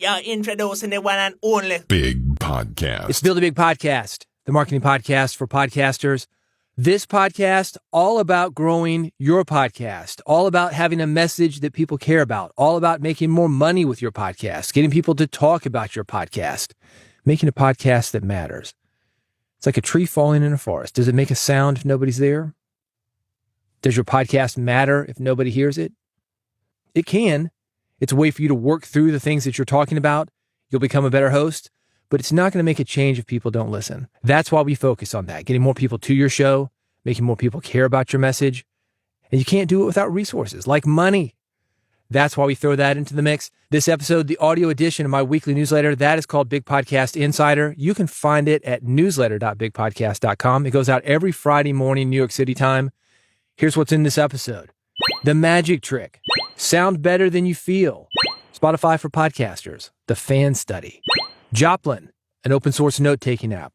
You're introducing the one and only Big Podcast. It's Build a Big Podcast, the marketing podcast for podcasters. This podcast, all about growing your podcast, all about having a message that people care about, all about making more money with your podcast, getting people to talk about your podcast, making a podcast that matters. It's like a tree falling in a forest. Does it make a sound if nobody's there? Does your podcast matter if nobody hears it? It can. It's a way for you to work through the things that you're talking about. You'll become a better host, but it's not going to make a change if people don't listen. That's why we focus on that, getting more people to your show, making more people care about your message. And you can't do it without resources like money. That's why we throw that into the mix. This episode, the audio edition of my weekly newsletter, that is called Big Podcast Insider. You can find it at newsletter.bigpodcast.com. It goes out every Friday morning, New York City time. Here's what's in this episode. The magic trick. Sound better than you feel. Spotify for podcasters. The fan study. Joplin, an open source note-taking app.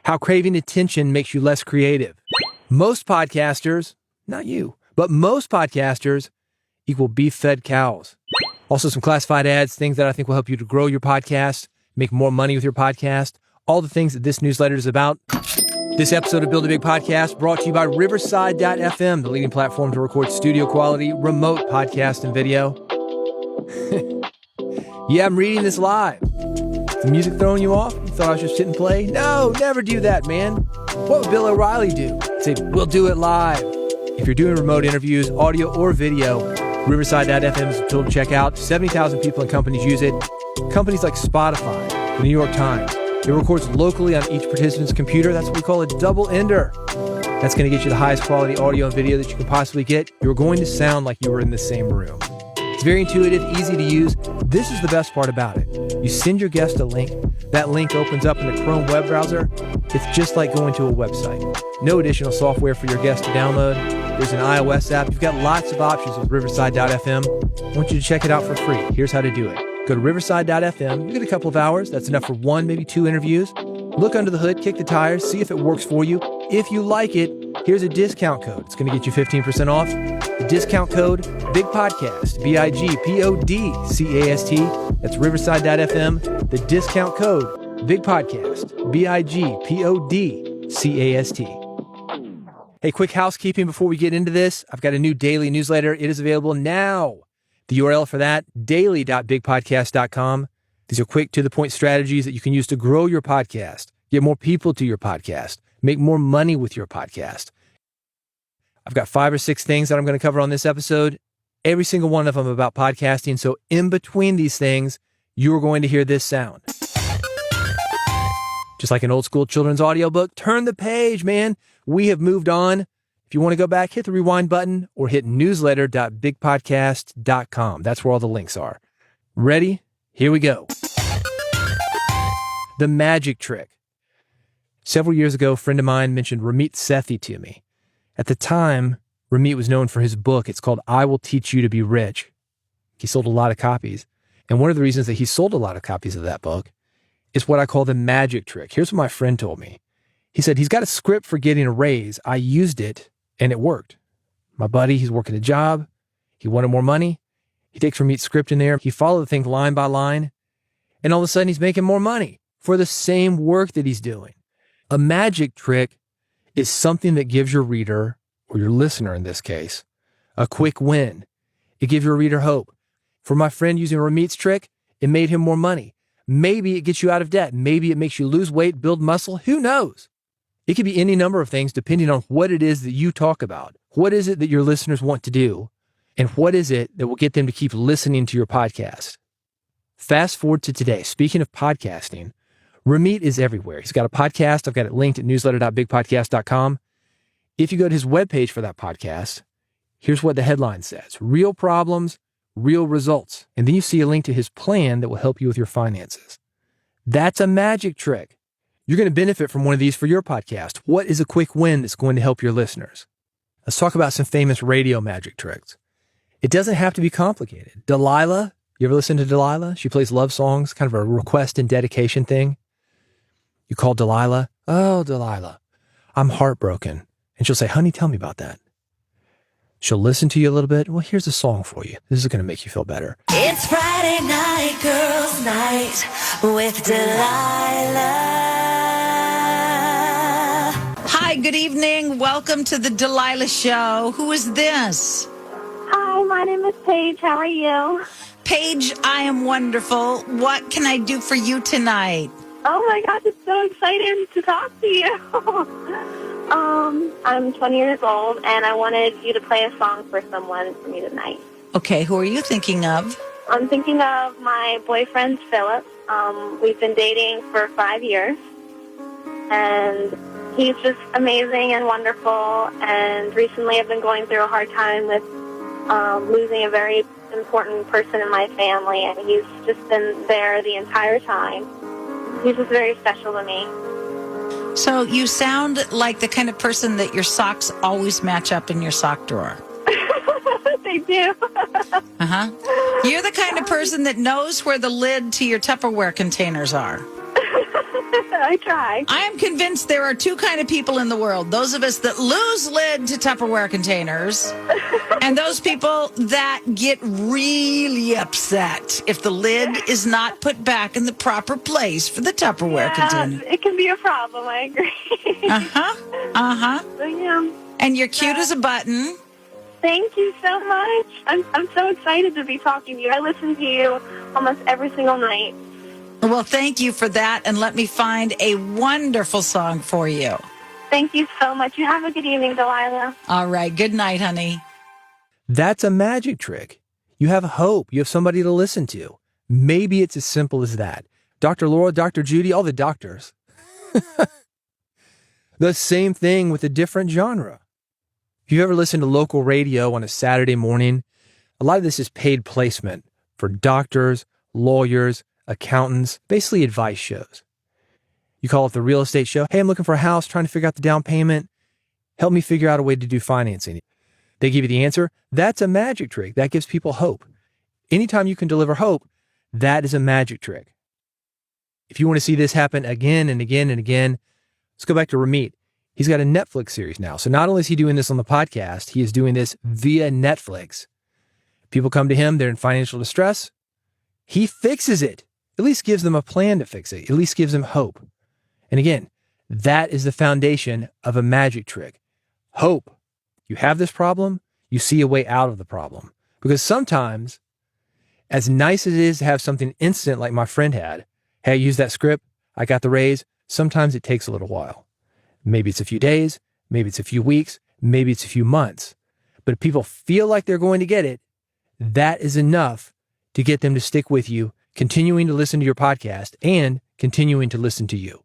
How craving attention makes you less creative. Most podcasters, not you, but most podcasters equal beef-fed cows. Also some classified ads, things that I think will help you to grow your podcast, make more money with your podcast, all the things that this newsletter is about. This episode of Build a Big Podcast brought to you by Riverside.fm, the leading platform to record studio quality, remote podcast and video. Yeah, I'm reading this live. Is the music throwing you off? You thought I was just hitting play? No, never do that, man. What would Bill O'Reilly do? Say, we'll do it live. If you're doing remote interviews, audio or video, Riverside.fm is a tool to check out. 70,000 people and companies use it. Companies like Spotify, the New York Times. It records locally on each participant's computer. That's what we call a double ender. That's going to get you the highest quality audio and video that you can possibly get. You're going to sound like you were in the same room. It's very intuitive, easy to use. This is the best part about it. You send your guest a link. That link opens up in the Chrome web browser. It's just like going to a website. No additional software for your guest to download. There's an iOS app. You've got lots of options with Riverside.fm. I want you to check it out for free. Here's how to do it. Go to Riverside.fm. You get a couple of hours. That's enough for one, maybe two interviews. Look under the hood, kick the tires, see if it works for you. If you like it, here's a discount code. It's going to get you 15% off. The discount code, Big Podcast, BIGPODCAST. That's Riverside.fm. The discount code, Big Podcast, BIGPODCAST. Hey, quick housekeeping before we get into this. I've got a new daily newsletter. It is available now. The URL for that, daily.bigpodcast.com. These are quick, to-the-point strategies that you can use to grow your podcast, get more people to your podcast, make more money with your podcast. I've got 5 or 6 things that I'm going to cover on this episode, every single one of them about podcasting. So in between these things, you're going to hear this sound. Just like an old school children's audiobook, turn the page, man. We have moved on. If you want to go back, hit the rewind button or hit newsletter.bigpodcast.com. That's where all the links are. Ready? Here we go. The magic trick. Several years ago, a friend of mine mentioned Ramit Sethi to me. At the time, Ramit was known for his book. It's called I Will Teach You to Be Rich. He sold a lot of copies. And one of the reasons that he sold a lot of copies of that book is what I call the magic trick. Here's what my friend told me. He said, he's got a script for getting a raise. I used it. And it worked. My buddy, he's working a job. He wanted more money. He takes Ramit's script in there. He followed the thing line by line. And all of a sudden, he's making more money for the same work that he's doing. A magic trick is something that gives your reader, or your listener in this case, a quick win. It gives your reader hope. For my friend using Ramit's trick, it made him more money. Maybe it gets you out of debt. Maybe it makes you lose weight, build muscle. Who knows? It could be any number of things depending on what it is that you talk about. What is it that your listeners want to do? And what is it that will get them to keep listening to your podcast? Fast forward to today. Speaking of podcasting, Ramit is everywhere. He's got a podcast. I've got it linked at newsletter.bigpodcast.com. If you go to his webpage for that podcast, here's what the headline says. Real problems, real results. And then you see a link to his plan that will help you with your finances. That's a magic trick. You're going to benefit from one of these for your podcast. What is a quick win that's going to help your listeners? Let's talk about some famous radio magic tricks. It doesn't have to be complicated. Delilah, you ever listen to Delilah? She plays love songs, kind of a request and dedication thing. You call Delilah, oh, Delilah, I'm heartbroken. And she'll say, honey, tell me about that. She'll listen to you a little bit. Well, here's a song for you. This is going to make you feel better. It's Friday night, girls' night with Delilah. Hi, good evening. Welcome to the Delilah Show. Who is this? Hi, my name is Paige. How are you? Paige, I am wonderful. What can I do for you tonight? Oh my gosh, it's so exciting to talk to you. I'm 20 years old, and I wanted you to play a song for someone for me tonight. Okay, who are you thinking of? I'm thinking of my boyfriend, Philip. We've been dating for 5 years, and he's just amazing and wonderful, and recently I've been going through a hard time with losing a very important person in my family, and he's just been there the entire time. He's just very special to me. So you sound like the kind of person that your socks always match up in your sock drawer. They do. Uh-huh. You're the kind of person that knows where the lid to your Tupperware containers are. I try. I am convinced there are two kind of people in the world. Those of us that lose lid to Tupperware containers and those people that get really upset if the lid is not put back in the proper place for the Tupperware container. It can be a problem, I agree. Uh-huh. Uh-huh. So, yeah. And you're cute as a button. Thank you so much. I'm so excited to be talking to you. I listen to you almost every single night. Well, thank you for that, and let me find a wonderful song for you. Thank you so much. You have a good evening, Delilah. All right. Good night, honey. That's a magic trick. You have hope. You have somebody to listen to. Maybe it's as simple as that. Dr. Laura, Dr. Judy, all the doctors. The same thing with a different genre. If you've ever listened to local radio on a Saturday morning, a lot of this is paid placement for doctors, lawyers, accountants, basically advice shows. You call it the real estate show. Hey, I'm looking for a house, trying to figure out the down payment. Help me figure out a way to do financing. They give you the answer. That's a magic trick. That gives people hope. Anytime you can deliver hope, that is a magic trick. If you want to see this happen again and again and again, let's go back to Ramit. He's got a Netflix series now. So not only is he doing this on the podcast, he is doing this via Netflix. People come to him, they're in financial distress. He fixes it. At least gives them a plan to fix it. At least gives them hope. And again, that is the foundation of a magic trick. Hope. You have this problem, you see a way out of the problem. Because sometimes, as nice as it is to have something instant like my friend had, hey, I used that script, I got the raise, sometimes it takes a little while. Maybe it's a few days, maybe it's a few weeks, maybe it's a few months. But if people feel like they're going to get it, that is enough to get them to stick with you, continuing to listen to your podcast and continuing to listen to you.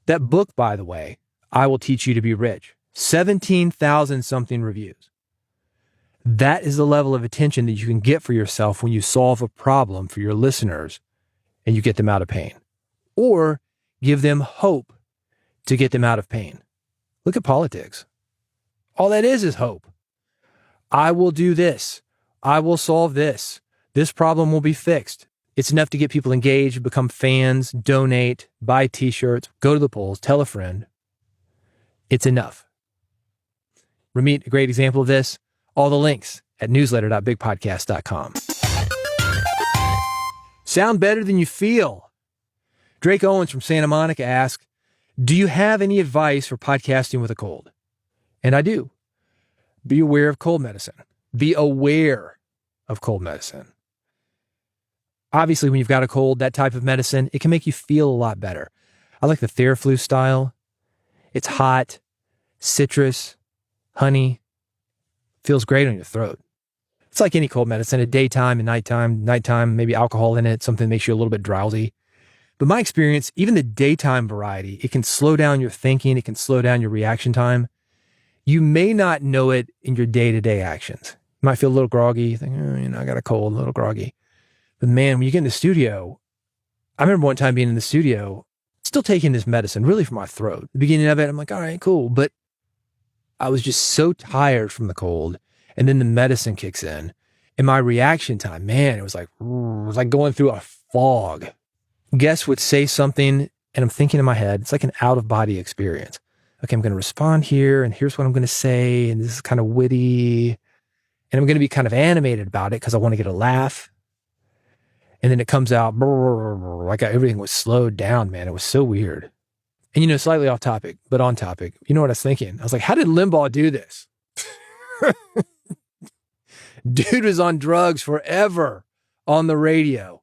That book, by the way, I Will Teach You to Be Rich, 17,000 something reviews. That is the level of attention that you can get for yourself when you solve a problem for your listeners and you get them out of pain, or give them hope to get them out of pain. Look at politics. All that is hope. I will do this. I will solve this. This problem will be fixed. It's enough to get people engaged, become fans, donate, buy t-shirts, go to the polls, tell a friend. It's enough. Ramit, a great example of this. All the links at newsletter.bigpodcast.com. Sound better than you feel. Drake Owens from Santa Monica asked, do you have any advice for podcasting with a cold? And I do. Be aware of cold medicine. Be aware of cold medicine. Obviously, when you've got a cold, that type of medicine, it can make you feel a lot better. I like the Theraflu style. It's hot, citrus, honey. Feels great on your throat. It's like any cold medicine at daytime and nighttime, maybe alcohol in it, something that makes you a little bit drowsy. But my experience, even the daytime variety, it can slow down your thinking. It can slow down your reaction time. You may not know it in your day-to-day actions. You might feel a little groggy. You think, I got a cold, a little groggy. But man, when you get in the studio, I remember one time being in the studio, still taking this medicine, really for my throat. The beginning of it, I'm like, all right, cool. But I was just so tired from the cold. And then the medicine kicks in. And my reaction time, man, it was like going through a fog. Guests would say something, and I'm thinking in my head, it's like an out-of-body experience. Okay, I'm going to respond here, and here's what I'm going to say, and this is kind of witty. and I'm going to be kind of animated about it because I want to get a laugh. And then it comes out like everything was slowed down, man. It was so weird. And, slightly off topic, but on topic. You know what I was thinking? I was like, how did Limbaugh do this? Dude was on drugs forever on the radio.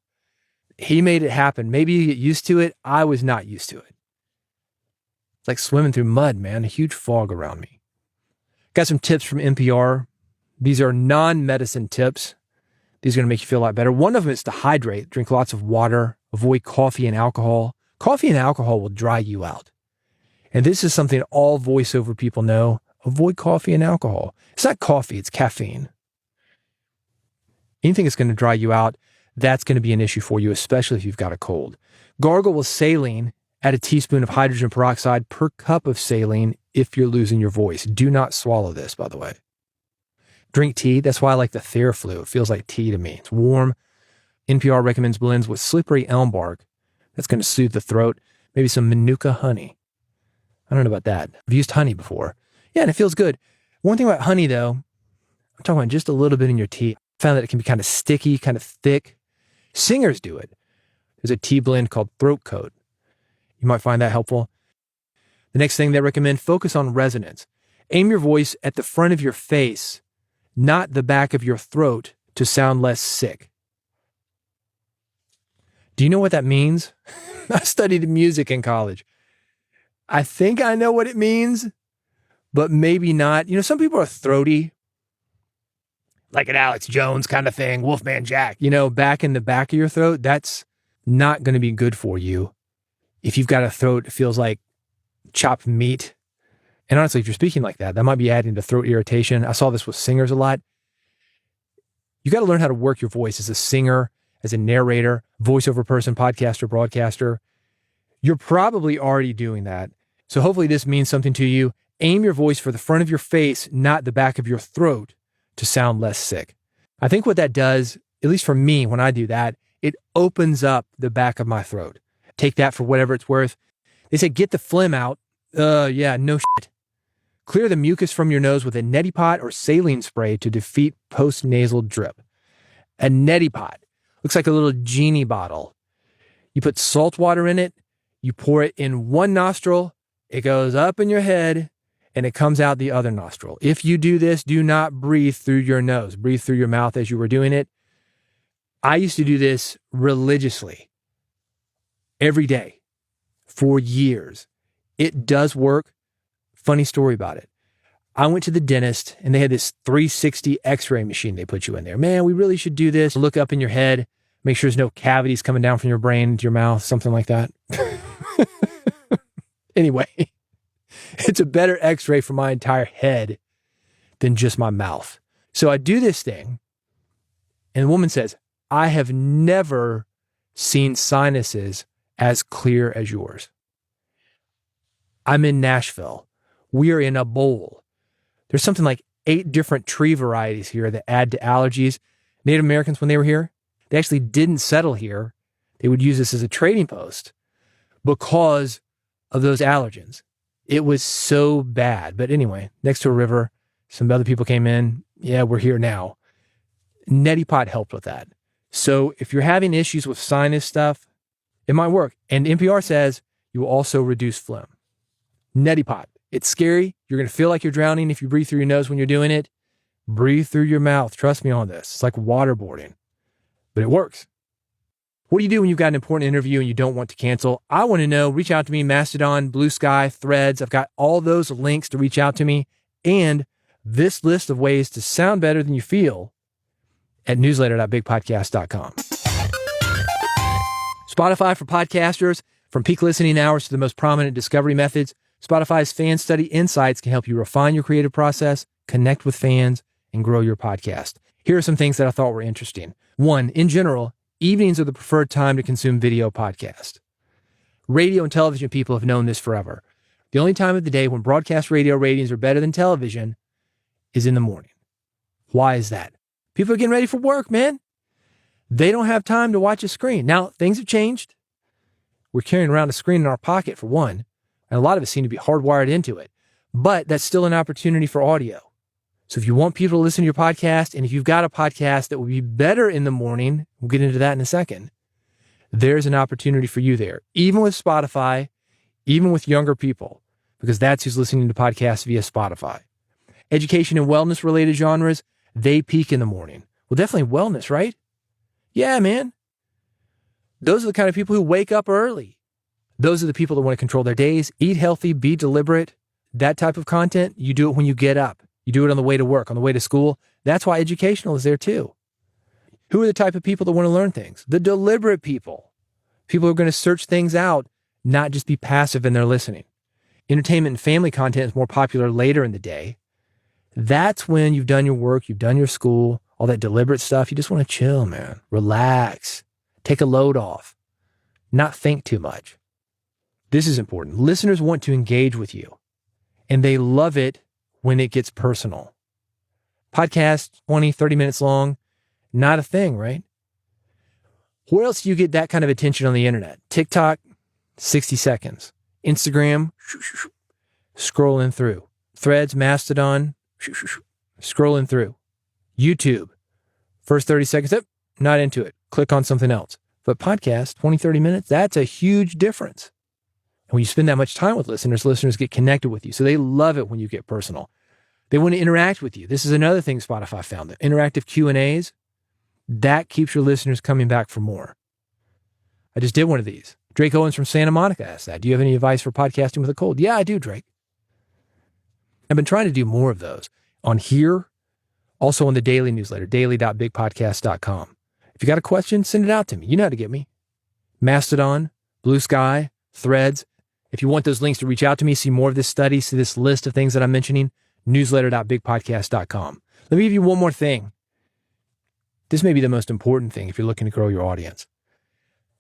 He made it happen. Maybe you get used to it. I was not used to it. It's like swimming through mud, man. A huge fog around me. Got some tips from NPR. These are non-medicine tips. These are going to make you feel a lot better. One of them is to hydrate. Drink lots of water. Avoid coffee and alcohol. Coffee and alcohol will dry you out. And this is something all voiceover people know. Avoid coffee and alcohol. It's not coffee, it's caffeine. Anything that's going to dry you out, that's going to be an issue for you, especially if you've got a cold. Gargle with saline. Add a teaspoon of hydrogen peroxide per cup of saline if you're losing your voice. Do not swallow this, by the way. Drink tea. That's why I like the Theraflu. It feels like tea to me. It's warm. NPR recommends blends with slippery elm bark. That's going to soothe the throat. Maybe some Manuka honey. I don't know about that. I've used honey before. Yeah, and it feels good. One thing about honey, though, I'm talking about just a little bit in your tea. I found that it can be kind of sticky, kind of thick. Singers do it. There's a tea blend called Throat Coat. You might find that helpful. The next thing they recommend, focus on resonance. Aim your voice at the front of your face, not the back of your throat, to sound less sick. Do you know what that means? I studied music in college. I think I know what it means, but maybe not. Some people are throaty, like an Alex Jones kind of thing, Wolfman Jack. Back in the back of your throat, that's not going to be good for you. If you've got a throat that feels like chopped meat, and honestly, if you're speaking like that, that might be adding to throat irritation. I saw this with singers a lot. You got to learn how to work your voice as a singer, as a narrator, voiceover person, podcaster, broadcaster. You're probably already doing that. So hopefully this means something to you. Aim your voice for the front of your face, not the back of your throat, to sound less sick. I think what that does, at least for me, when I do that, it opens up the back of my throat. Take that for whatever it's worth. They say, get the phlegm out. Yeah, no shit. Clear the mucus from your nose with a neti pot or saline spray to defeat post-nasal drip. A neti pot. Looks like a little genie bottle. You put salt water in it. You pour it in one nostril. It goes up in your head and it comes out the other nostril. If you do this, do not breathe through your nose. Breathe through your mouth as you were doing it. I used to do this religiously every day for years. It does work. Funny story about it. I went to the dentist and they had this 360 x-ray machine they put you in there. Man, we really should do this. Look up in your head, make sure there's no cavities coming down from your brain into your mouth, something like that. Anyway, it's a better x-ray for my entire head than just my mouth. So I do this thing and the woman says, I have never seen sinuses as clear as yours. I'm in Nashville. We are in a bowl. There's something like 8 different tree varieties here that add to allergies. Native Americans, when they were here, they actually didn't settle here. They would use this as a trading post because of those allergens. It was so bad. But anyway, next to a river, some other people came in. Yeah, we're here now. Neti pot helped with that. So if you're having issues with sinus stuff, it might work. And NPR says you will also reduce phlegm. Neti pot. It's scary. You're going to feel like you're drowning if you breathe through your nose when you're doing it. Breathe through your mouth. Trust me on this. It's like waterboarding, but it works. What do you do when you've got an important interview and you don't want to cancel? I want to know. Reach out to me, Mastodon, Blue Sky, Threads. I've got all those links to reach out to me and this list of ways to sound better than you feel at newsletter.bigpodcast.com. Spotify for podcasters. From peak listening hours to the most prominent discovery methods, Spotify's fan study insights can help you refine your creative process, connect with fans, and grow your podcast. Here are some things that I thought were interesting. 1, in general, evenings are the preferred time to consume video podcasts. Radio and television people have known this forever. The only time of the day when broadcast radio ratings are better than television is in the morning. Why is that? People are getting ready for work, man. They don't have time to watch a screen. Now, things have changed. We're carrying around a screen in our pocket, for one, and a lot of us seem to be hardwired into it. But that's still an opportunity for audio. So if you want people to listen to your podcast, and if you've got a podcast that will be better in the morning, we'll get into that in a second, there's an opportunity for you there, even with Spotify, even with younger people, because that's who's listening to podcasts via Spotify. Education and wellness related genres, they peak in the morning. Well, definitely wellness, right? Yeah, man. Those are the kind of people who wake up early. Those are the people that want to control their days, eat healthy, be deliberate. That type of content, you do it when you get up. You do it on the way to work, on the way to school. That's why educational is there too. Who are the type of people that want to learn things? The deliberate people. People who are going to search things out, not just be passive in their listening. Entertainment and family content is more popular later in the day. That's when you've done your work, you've done your school, all that deliberate stuff. You just want to chill, man. Relax. Take a load off. Not think too much. This is important. Listeners want to engage with you, and they love it when it gets personal. Podcast, 20, 30 minutes long, not a thing, right? Where else do you get that kind of attention on the internet? TikTok, 60 seconds. Instagram, scrolling through. Threads, Mastodon, scrolling through. YouTube, first 30 seconds, not into it. Click on something else. But podcast, 20, 30 minutes, that's a huge difference. And when you spend that much time with listeners, listeners get connected with you. So they love it when you get personal. They want to interact with you. This is another thing Spotify found. The interactive Q&As, that keeps your listeners coming back for more. I just did one of these. Drake Owens from Santa Monica asked that. Do you have any advice for podcasting with a cold? Yeah, I do, Drake. I've been trying to do more of those on here, also on the daily newsletter, daily.bigpodcast.com. If you got a question, send it out to me. You know how to get me. Mastodon, Blue Sky, Threads. If you want those links to reach out to me, see more of this study, see this list of things that I'm mentioning, newsletter.bigpodcast.com. Let me give you one more thing. This may be the most important thing if you're looking to grow your audience.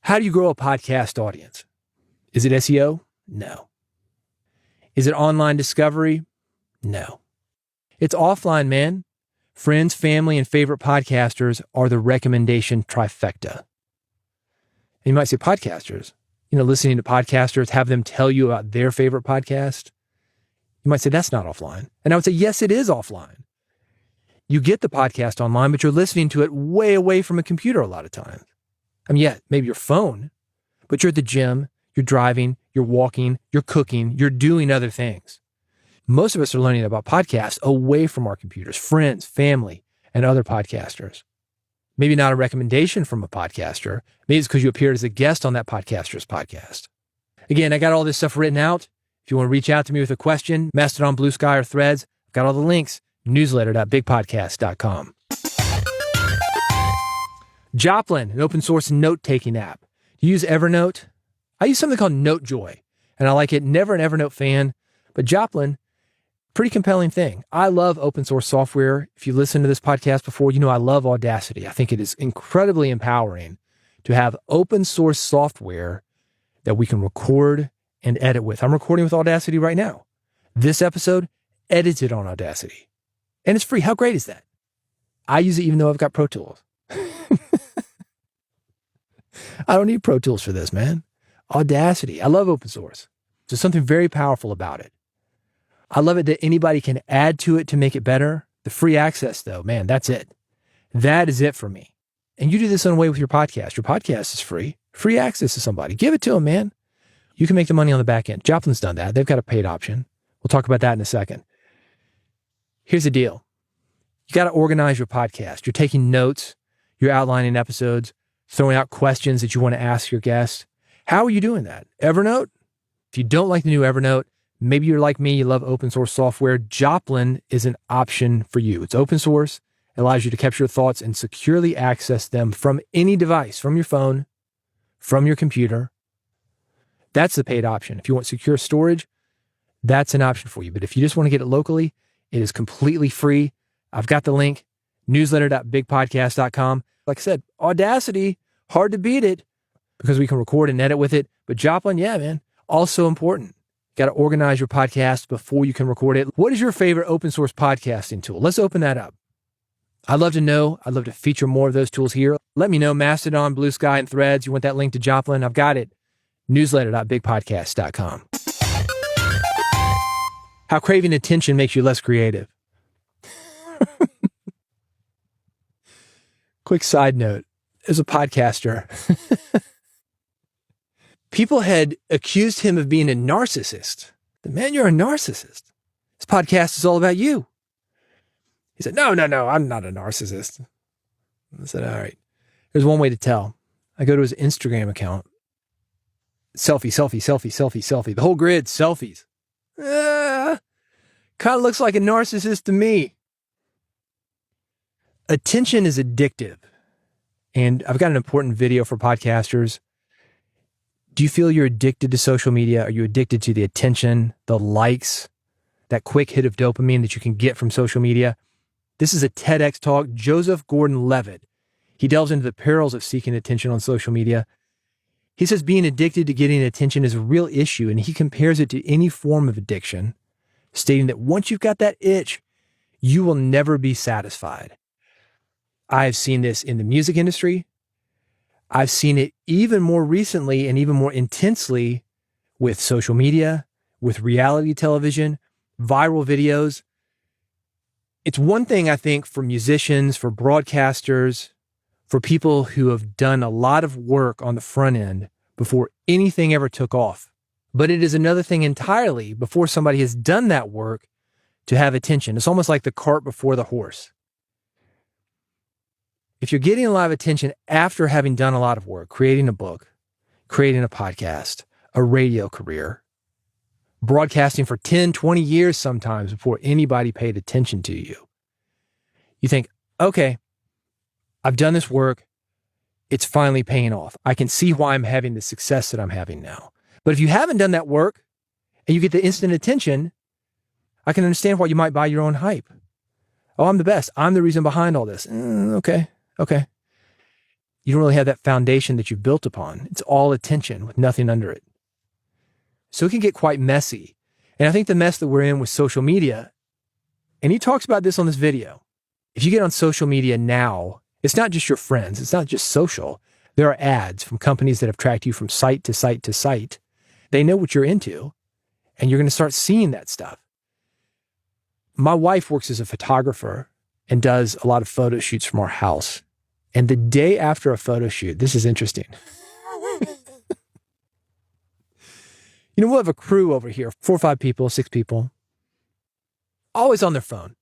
How do you grow a podcast audience? Is it SEO? No. Is it online discovery? No. It's offline, man. Friends, family, and favorite podcasters are the recommendation trifecta. And you might say podcasters, listening to podcasters, have them tell you about their favorite podcast. You might say that's not offline. And I would say, yes, it is offline. You get the podcast online, but you're listening to it way away from a computer a lot of times. Yeah, maybe your phone, but you're at the gym, you're driving, you're walking, you're cooking, you're doing other things. Most of us are learning about podcasts away from our computers, friends, family, and other podcasters. Maybe not a recommendation from a podcaster. Maybe it's because you appeared as a guest on that podcaster's podcast. Again, I got all this stuff written out. If you want to reach out to me with a question, Mastodon, Blue Sky, or Threads, I've got all the links, newsletter.bigpodcast.com. Joplin, an open source note-taking app. Do you use Evernote? I use something called NoteJoy, and I like it. Never an Evernote fan, but Joplin, pretty compelling thing. I love open source software. If you listened to this podcast before, you know I love Audacity. I think it is incredibly empowering to have open source software that we can record and edit with. I'm recording with Audacity right now. This episode, edited on Audacity. And it's free. How great is that? I use it even though I've got Pro Tools. I don't need Pro Tools for this, man. Audacity. I love open source. There's something very powerful about it. I love it that anybody can add to it to make it better. The free access, though, man, that's it. That is it for me. And you do this in a way with your podcast. Your podcast is free. Free access to somebody. Give it to them, man. You can make the money on the back end. Joplin's done that. They've got a paid option. We'll talk about that in a second. Here's the deal. You got to organize your podcast. You're taking notes. You're outlining episodes, throwing out questions that you want to ask your guests. How are you doing that? Evernote? If you don't like the new Evernote, maybe you're like me, you love open source software. Joplin is an option for you. It's open source. It allows you to capture your thoughts and securely access them from any device, from your phone, from your computer. That's the paid option. If you want secure storage, that's an option for you. But if you just want to get it locally, it is completely free. I've got the link, newsletter.bigpodcast.com. Like I said, Audacity, hard to beat it because we can record and edit with it. But Joplin, yeah, man, also important. Got to organize your podcast before you can record it. What is your favorite open source podcasting tool? Let's open that up. I'd love to know. I'd love to feature more of those tools here. Let me know. Mastodon, Blue Sky, and Threads. You want that link to Joplin? I've got it. Newsletter.bigpodcast.com. How craving attention makes you less creative. Quick side note, as a podcaster, people had accused him of being a narcissist. Man, you're a narcissist. This podcast is all about you. He said, no, I'm not a narcissist. I said, all right. There's one way to tell. I go to his Instagram account. Selfie. The whole grid, selfies. Kind of looks like a narcissist to me. Attention is addictive. And I've got an important video for podcasters. Do you feel you're addicted to social media? Are you addicted to the attention, the likes, that quick hit of dopamine that you can get from social media? This is a TEDx talk. Joseph Gordon-Levitt. He delves into the perils of seeking attention on social media. He says being addicted to getting attention is a real issue, and he compares it to any form of addiction, stating that once you've got that itch, you will never be satisfied. I've seen this in the music industry. I've seen it even more recently and even more intensely with social media, with reality television, viral videos. It's one thing, I think, for musicians, for broadcasters, for people who have done a lot of work on the front end before anything ever took off. But it is another thing entirely before somebody has done that work to have attention. It's almost like the cart before the horse. If you're getting a lot of attention after having done a lot of work, creating a book, creating a podcast, a radio career, broadcasting for 10, 20 years sometimes before anybody paid attention to you, you think, okay, I've done this work. It's finally paying off. I can see why I'm having the success that I'm having now. But if you haven't done that work and you get the instant attention, I can understand why you might buy your own hype. Oh, I'm the best. I'm the reason behind all this. Okay. You don't really have that foundation that you've built upon. It's all attention with nothing under it. So it can get quite messy. And I think the mess that we're in with social media, and he talks about this on this video. If you get on social media now, it's not just your friends. It's not just social. There are ads from companies that have tracked you from site to site to site. They know what you're into, and you're going to start seeing that stuff. My wife works as a photographer and does a lot of photo shoots from our house. And the day after a photo shoot, this is interesting. We'll have a crew over here, 4 or 5 people, 6 people, always on their phone.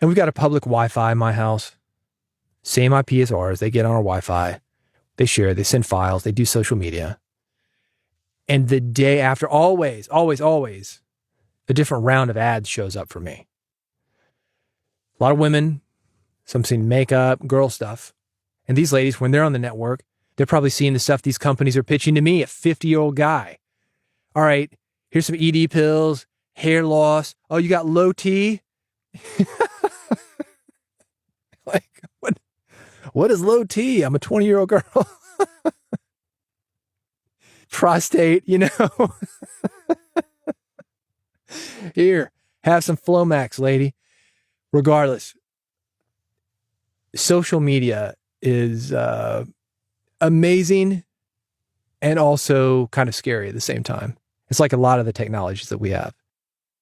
And we've got a public Wi-Fi in my house. Same IP as ours. They get on our Wi-Fi. They share, they send files, they do social media. And the day after, always, a different round of ads shows up for me. A lot of women, some seeing makeup, girl stuff. And these ladies, when they're on the network, they're probably seeing the stuff these companies are pitching to me, a 50-year-old guy. All right, here's some ED pills, hair loss. Oh, you got low T? Like, what is low T? I'm a 20-year-old girl. Prostate, Here, have some Flomax, lady. Regardless, social media is amazing and also kind of scary at the same time. It's like a lot of the technologies that we have.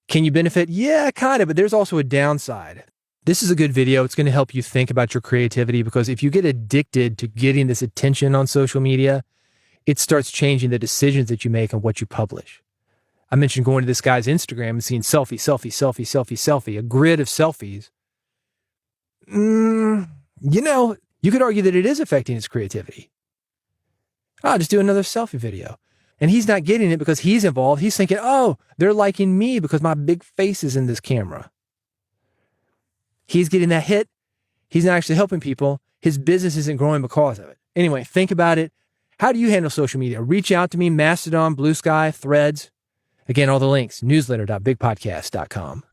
Can you benefit? Yeah, kind of, but there's also a downside. This is a good video. It's going to help you think about your creativity, because if you get addicted to getting this attention on social media, it starts changing the decisions that you make and what you publish. I mentioned going to this guy's Instagram and seeing selfie, a grid of selfies. You could argue that it is affecting his creativity. I'll just do another selfie video. And he's not getting it because he's involved. He's thinking, oh, they're liking me because my big face is in this camera. He's getting that hit. He's not actually helping people. His business isn't growing because of it. Anyway, think about it. How do you handle social media? Reach out to me, Mastodon, Blue Sky, Threads. Again, all the links, newsletter.bigpodcast.com.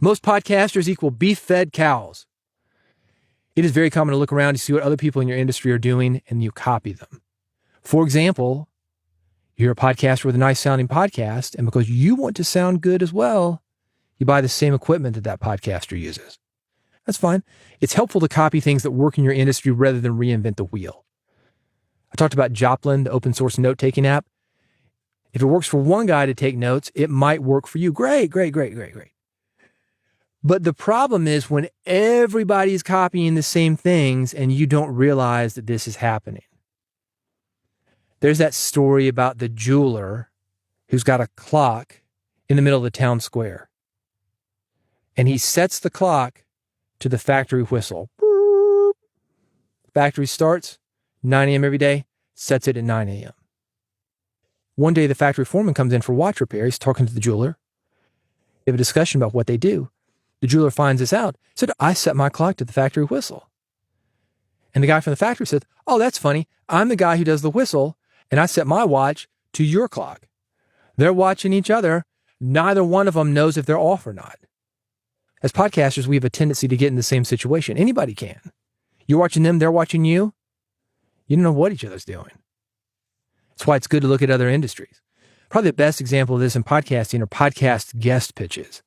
Most podcasters equal beef-fed cows. It is very common to look around to see what other people in your industry are doing, and you copy them. For example, you're a podcaster with a nice sounding podcast, and because you want to sound good as well, you buy the same equipment that podcaster uses. That's fine. It's helpful to copy things that work in your industry rather than reinvent the wheel. I talked about Joplin, the open source note-taking app. If it works for one guy to take notes, it might work for you. Great. But the problem is when everybody's copying the same things and you don't realize that this is happening. There's that story about the jeweler who's got a clock in the middle of the town square. And he sets the clock to the factory whistle. Factory starts 9 a.m. every day, sets it at 9 a.m. One day, the factory foreman comes in for watch repair. He's talking to the jeweler. They have a discussion about what they do. The jeweler finds this out. He said, I set my clock to the factory whistle. And the guy from the factory said, oh, that's funny. I'm the guy who does the whistle, and I set my watch to your clock. They're watching each other. Neither one of them knows if they're off or not. As podcasters, we have a tendency to get in the same situation. Anybody can. You're watching them, they're watching you. You don't know what each other's doing. That's why it's good to look at other industries. Probably the best example of this in podcasting are podcast guest pitches.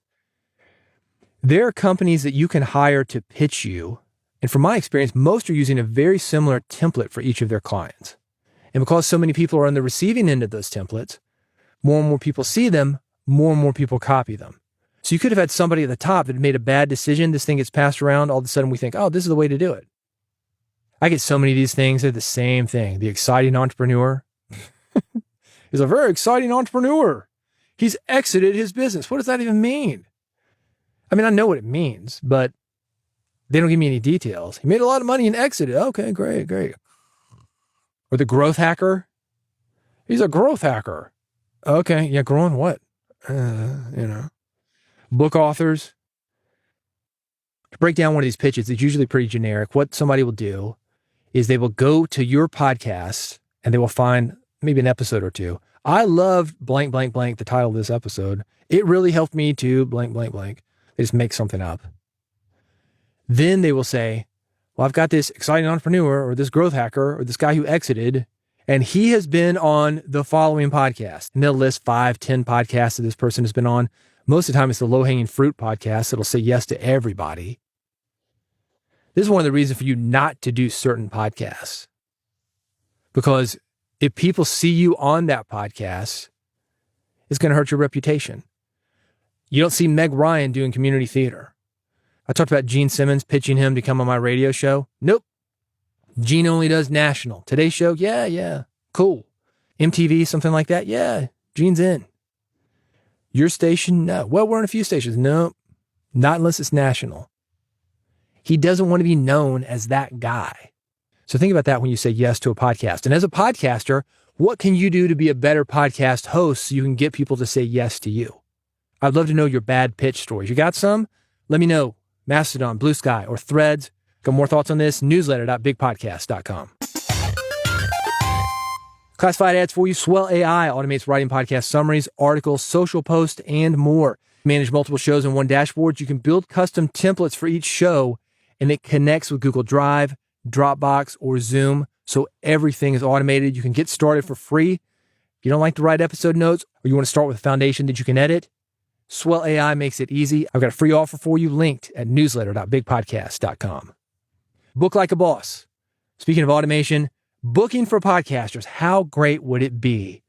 There are companies that you can hire to pitch you. And from my experience, most are using a very similar template for each of their clients. And because so many people are on the receiving end of those templates, more and more people see them, more and more people copy them. So you could have had somebody at the top that made a bad decision. This thing gets passed around. All of a sudden we think, oh, this is the way to do it. I get so many of these things. They're the same thing. The exciting entrepreneur is a very exciting entrepreneur. He's exited his business. What does that even mean? I mean, I know what it means, but they don't give me any details. He made a lot of money and exited. Okay, great. Or the growth hacker. He's a growth hacker. Okay, yeah, growing what? Book authors. To break down one of these pitches, it's usually pretty generic. What somebody will do is they will go to your podcast and they will find maybe an episode or two. I loved blank, blank, blank, the title of this episode. It really helped me to blank, blank, blank. They just make something up. Then they will say, well, I've got this exciting entrepreneur or this growth hacker or this guy who exited, and he has been on the following podcast. And they'll list 5, 10 podcasts that this person has been on. Most of the time, it's the low-hanging fruit podcast that'll say yes to everybody. This is one of the reasons for you not to do certain podcasts. Because if people see you on that podcast, it's going to hurt your reputation. You don't see Meg Ryan doing community theater. I talked about Gene Simmons pitching him to come on my radio show. Nope. Gene only does national. Today's show, yeah, cool. MTV, something like that, yeah, Gene's in. Your station, no. Well, we're on a few stations. Nope, not unless it's national. He doesn't want to be known as that guy. So think about that when you say yes to a podcast. And as a podcaster, what can you do to be a better podcast host so you can get people to say yes to you? I'd love to know your bad pitch stories. You got some? Let me know. Mastodon, Blue Sky, or Threads. Got more thoughts on this? Newsletter.bigpodcast.com. Classified ads for you. Swell AI automates writing podcast summaries, articles, social posts, and more. Manage multiple shows in one dashboard. You can build custom templates for each show, and it connects with Google Drive, Dropbox, or Zoom, so everything is automated. You can get started for free. If you don't like to write episode notes, or you want to start with a foundation that you can edit, Swell AI makes it easy. I've got a free offer for you linked at newsletter.bigpodcast.com. Book like a boss. Speaking of automation, booking for podcasters, how great would it be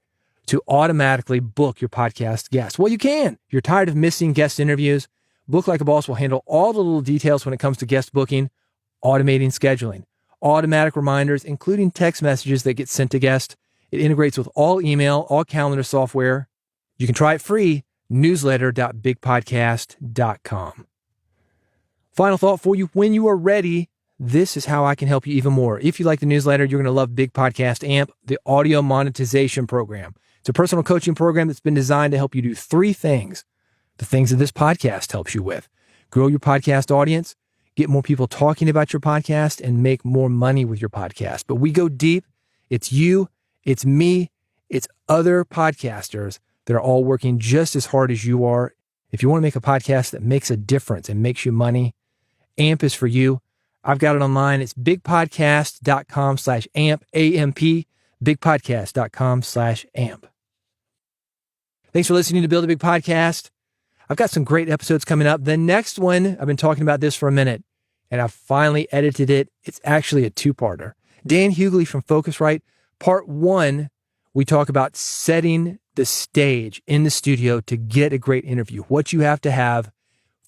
to automatically book your podcast guests? Well, you can. If you're tired of missing guest interviews, Book Like a Boss will handle all the little details when it comes to guest booking, automating scheduling, automatic reminders, including text messages that get sent to guests. It integrates with all email, all calendar software. You can try it free, newsletter.bigpodcast.com. Final thought for you, when you are ready, this is how I can help you even more. If you like the newsletter, you're going to love Big Podcast AMP, the audio monetization program. It's a personal coaching program that's been designed to help you do 3 things. The things that this podcast helps you with. Grow your podcast audience, get more people talking about your podcast, and make more money with your podcast. But we go deep. It's you, it's me, it's other podcasters that are all working just as hard as you are. If you want to make a podcast that makes a difference and makes you money, AMP is for you. I've got it online. It's bigpodcast.com/AMP, A-M-P, bigpodcast.com/AMP. Thanks for listening to Build a Big Podcast. I've got some great episodes coming up. The next one, I've been talking about this for a minute, and I've finally edited it. It's actually a 2-parter. Dan Hughley from Focusrite. Part 1, we talk about setting the stage in the studio to get a great interview, what you have to have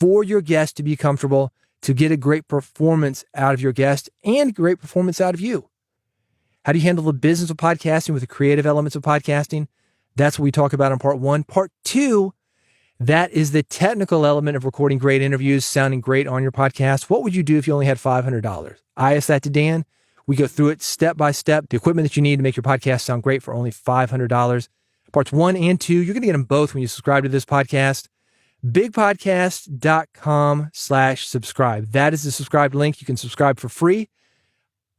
for your guest to be comfortable, to get a great performance out of your guest and great performance out of you. How do you handle the business of podcasting with the creative elements of podcasting? That's what we talk about in part 1. Part 2, that is the technical element of recording great interviews, sounding great on your podcast. What would you do if you only had $500? I asked that to Dan. We go through it step by step, the equipment that you need to make your podcast sound great for only $500. Parts 1 and 2, you're going to get them both when you subscribe to this podcast. Bigpodcast.com/subscribe. That is the subscribe link. You can subscribe for free.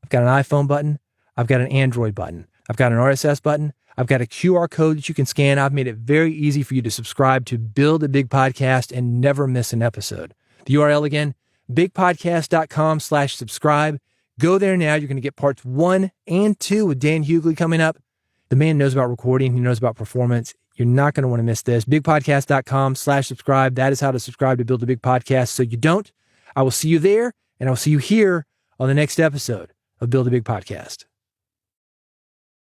I've got an iPhone button. I've got an Android button. I've got an RSS button. I've got a QR code that you can scan. I've made it very easy for you to subscribe to Build a Big Podcast and never miss an episode. The URL again, bigpodcast.com/subscribe. Go there now. You're going to get parts 1 and 2 with Dan Hughley coming up. The man knows about recording. He knows about performance. You're not going to want to miss this. Bigpodcast.com/subscribe. That is how to subscribe to Build a Big Podcast. So you don't. I will see you there, and I will see you here on the next episode of Build a Big Podcast.